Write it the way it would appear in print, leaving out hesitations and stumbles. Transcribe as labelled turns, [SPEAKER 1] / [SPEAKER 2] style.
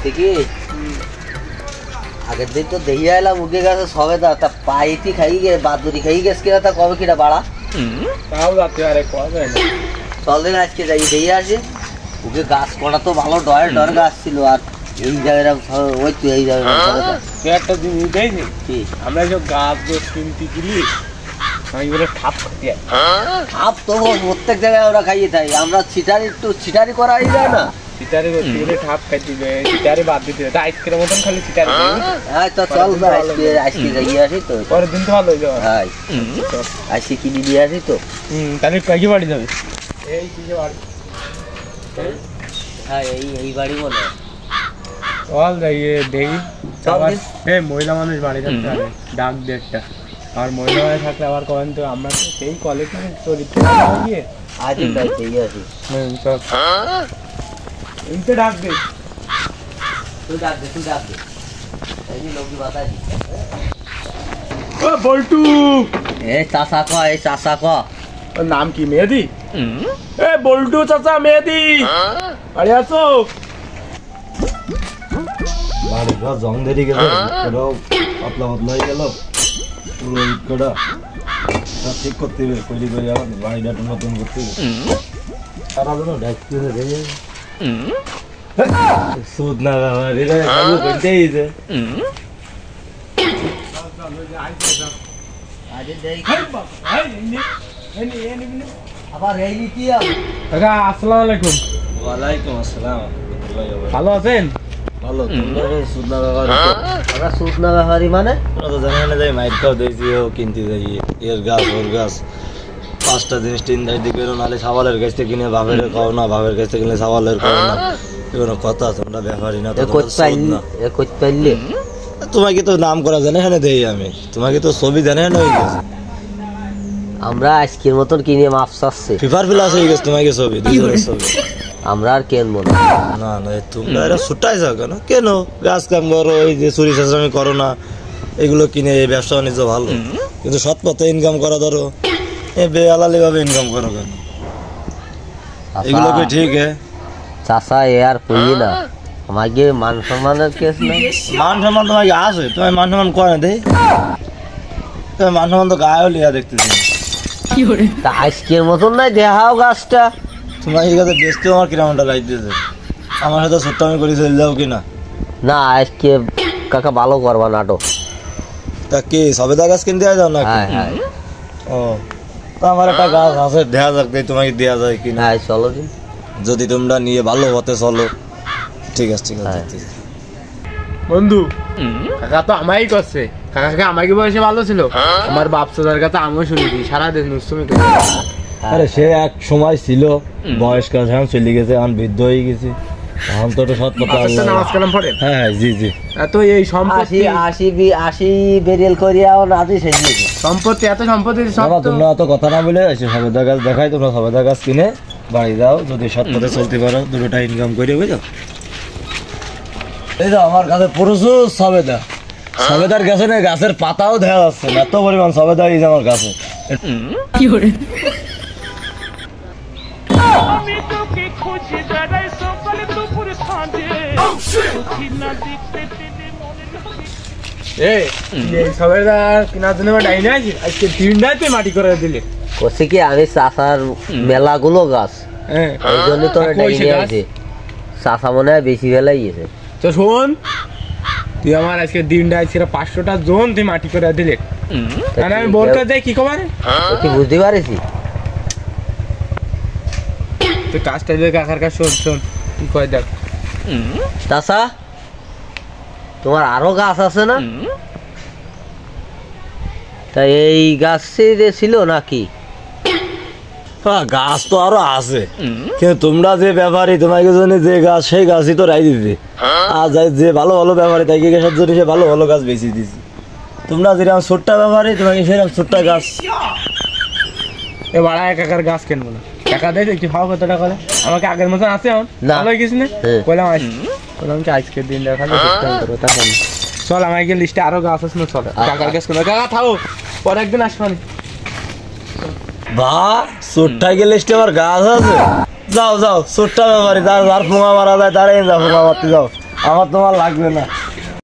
[SPEAKER 1] দেখি আগের দিন তো দেখি আইলাম উঠে গেছে সবে তা পাইতি খাই গে বাদুরি খাই গেছে কিনা তা কবে কিনা বাড়া
[SPEAKER 2] তাও যাতে আরে কবে না
[SPEAKER 1] চল দিন আজকে যাই দেখি আসি ওকে গাছ কটা তো ভালো ডর গাছ ছিল আর এই জায়গাটা ওই তো এই জায়গাটা
[SPEAKER 2] একটা জিনিস দেখি কি আমরা যে গাছ কিনতে গেলি বলে ঠাপ খাইয়ে
[SPEAKER 1] ঠাপ তো প্রত্যেক জায়গায় ওরা খাইয়ে থাকি আমরা ছিটারি করাই যায় না
[SPEAKER 2] চিটারি করতে ঠাপ খাই দিবে চিটারি বাদ দিতে তা আইসক্রিম মতন খালি চিটারি
[SPEAKER 1] হ্যাঁ তো চল আজকে যাই আসি তো
[SPEAKER 2] পরের দিন তো ভালো হয়ে যাবে
[SPEAKER 1] হ্যাঁ আজকে কিনে নিয়ে আসি তো
[SPEAKER 2] তাহলে কয়েকই বাড়ি যাবে এই কিনে বাড়ি
[SPEAKER 1] হ্যাঁ এই বাড়ি বলে
[SPEAKER 2] চল যাই দেখি আবার মহিলা মানুষ বাড়ি থাকতে হবে ডাক দে একটা আর মহিলা মানুষ থাকলে আবার করেন তো আমরা তো সেই কলেজ চরিত্র গিয়ে
[SPEAKER 1] আজ যাইতে আসি
[SPEAKER 2] চল इनसे डाक दे
[SPEAKER 1] तू डाक दे ऐसी लोग की बात है
[SPEAKER 2] ओ बोल्टू
[SPEAKER 1] ए चाचा को
[SPEAKER 2] और नाम की मेहदी ए बोल्टू चाचा मेहदी अरे आसो
[SPEAKER 3] বাড়ি ঘর জং ধরে গেল এটাও পাতলা হয়ে গেল পুরো ইটকটা সব ঠিক করতে হবে কইলি করে আবার বাড়িটা নতুন করতে হবে সারা দিন ডাকতে হবে সুদ না বাবা রে সব করতেই আছে
[SPEAKER 1] আজ দেই আবার এই নীতি
[SPEAKER 2] কাকা আসসালামু আলাইকুম
[SPEAKER 3] ওয়ালাইকুম আসসালাম
[SPEAKER 2] ভালো আছেন
[SPEAKER 3] ভালো তোমরা সুদ না বাবা
[SPEAKER 1] আমরা সুদ না ব্যাপারি মানে
[SPEAKER 3] তোমরা তো জানেন না যাই মাইট খাও দেখছি ও কিনতে যাই এর গাছ ওর গাছ পাঁচটা জিনিস তিন দাই দিকে নালে সাবালের কাছ থেকে কিনে বাপের খাও না বাপের কাছ থেকে কিনে সাবালের খাও না এগুলো কথা তোমরা ব্যাপারই না
[SPEAKER 1] পাইলে
[SPEAKER 3] তোমাকে তো নাম করা জানে এখানে দেই আমি তোমাকে তো ছবি জানে না হয়ে গেছে
[SPEAKER 1] আমরা আজকের মতন কিনে মাপ চাচ্ছে
[SPEAKER 3] ফিফার প্লাস হয়ে গেছে তোমাকে ছবি দুজনের ছবি
[SPEAKER 1] আমরা আর কিনবো না
[SPEAKER 3] না না তোমরা এরা ছুটাই যাও কেন গাছ কাম করো এই যে চুরি চাষামি করো না এগুলো কিনে এই ব্যবসা বাণিজ্য ভালো কিন্তু সৎ পথে ইনকাম করা ধরো বেআলালি ভাবে ইনকাম করো কেন এগুলো কি ঠিক
[SPEAKER 1] চাষা এ আর কই না আমাকে মান সম্মানের কেস না
[SPEAKER 3] মান সম্মান তোমাকে আছে তোমার মান সম্মান করে দেই তোমার মান সম্মান তো গায়ে লিয়া দেখতেছি
[SPEAKER 1] তা আজকের মতন নাই দেখাও গাছটা
[SPEAKER 3] তোমার এই গাছে বেচতে আমার কিরামটা লাগতেছে আমার সাথে ছোট্ট আমি করে চলে যাও কিনা
[SPEAKER 1] না আজকে কাকা ভালো করবা নাটক
[SPEAKER 3] তা কি সবেদা গাছ কিনতে যাও না
[SPEAKER 1] হ্যাঁ
[SPEAKER 3] ও তা আমার একটা গাছ আছে দেখা যাক তোমাকে দেওয়া যায় কিনা
[SPEAKER 1] হ্যাঁ চলো দিন
[SPEAKER 3] যদি তোমরা নিয়ে ভালো হতে চলো ঠিক আছে
[SPEAKER 2] বন্ধু কাকা তো আমাই করছে কাকাকে আমাকে বয়সে ভালো ছিল আমার বাপ চাচার কাছে আমিও শুনেছি সারাদিন নুস্তমি করে
[SPEAKER 3] আরে সে এক সময় ছিল বয়স্ক এখন চলে গেছে এখন বৃদ্ধ হয়ে গেছে এখন তো সৎ কথা
[SPEAKER 2] নামাজ কালাম পড়ে
[SPEAKER 3] হ্যাঁ জি
[SPEAKER 2] তো এই সম্পত্তি
[SPEAKER 1] 80 বেরিয়াল করিয়াও নাতি সেজিয়েছে
[SPEAKER 2] সম্পত্তি এত সম্পত্তি
[SPEAKER 3] তোমরা অত কথা না বলে সবেদা গাছ দেখাই তোমরা সবেদা গাছ কিনে বাড়ি দাও যদি সৎ পথে চলতে পারো দুটোটা ইনকাম করে বুঝো এই তো আমার কাছে প্রচুর সবেদার গাছে না গাছের পাতাও দেখা যাচ্ছে না এত পরিমাণ সবেদা এই আমার গাছে
[SPEAKER 4] কি করে
[SPEAKER 2] কেনার জন্য ডাইনে আছি আজকে তিনটাতে মাটি করে দিলে
[SPEAKER 1] কছে কি আমি চাষার মেলাগুলো গাছ এই জন্য তো ডাইনে আছে চাষা মনে হয় বেশি বেলাই গেছে
[SPEAKER 2] তো শোন তুই আমার আজকে দিনটা আজকে 500টা জোন তুই মাটি করে দিলে আমি বলতে যাই কি খবর
[SPEAKER 1] তুই বুঝতে পারিস
[SPEAKER 2] তুই কাজটা দিয়ে কাকার কাছে শোন কি কয় দেখ
[SPEAKER 1] চাষা তোমার আরো গাছ আছে না তা এই গাছ ছিল নাকি
[SPEAKER 3] গাছ তো আরো আছে কিন্তু তোমরা যে ব্যাপারী তোমাকে জন্য যে গাছ সেই গাছই তো রাই দিতে আর যে ভালো ভালো ব্যাপারী তাই সব জন্য সে ভালো ভালো গাছ বেশি দিছি তোমরা যেরকম ছোট্ট ব্যাপারী তোমাকে সেরকম ছোট্ট গাছ
[SPEAKER 2] এ বাড়া কাকার গাছ কিনবো না টাকা দেয় একটু খাওয়া কত টাকা আমাকে আগের মতন আছে এখন ভালো কিছু না বললাম কি আজকের দিন দেখা চল আমাকে লিস্টে আরো গাছ আছে না চল কাকার গাছ কিনবো কাকা থাও পরে একদিন আসবানি
[SPEAKER 3] বা ছোট্টা গেলে আমার গাছ আছে যাও ছোট্ট ব্যাপারী যার পোঙা মারা যায় তারাই যাও পোঙা মারতে যাও আমার তোমার লাগবে না।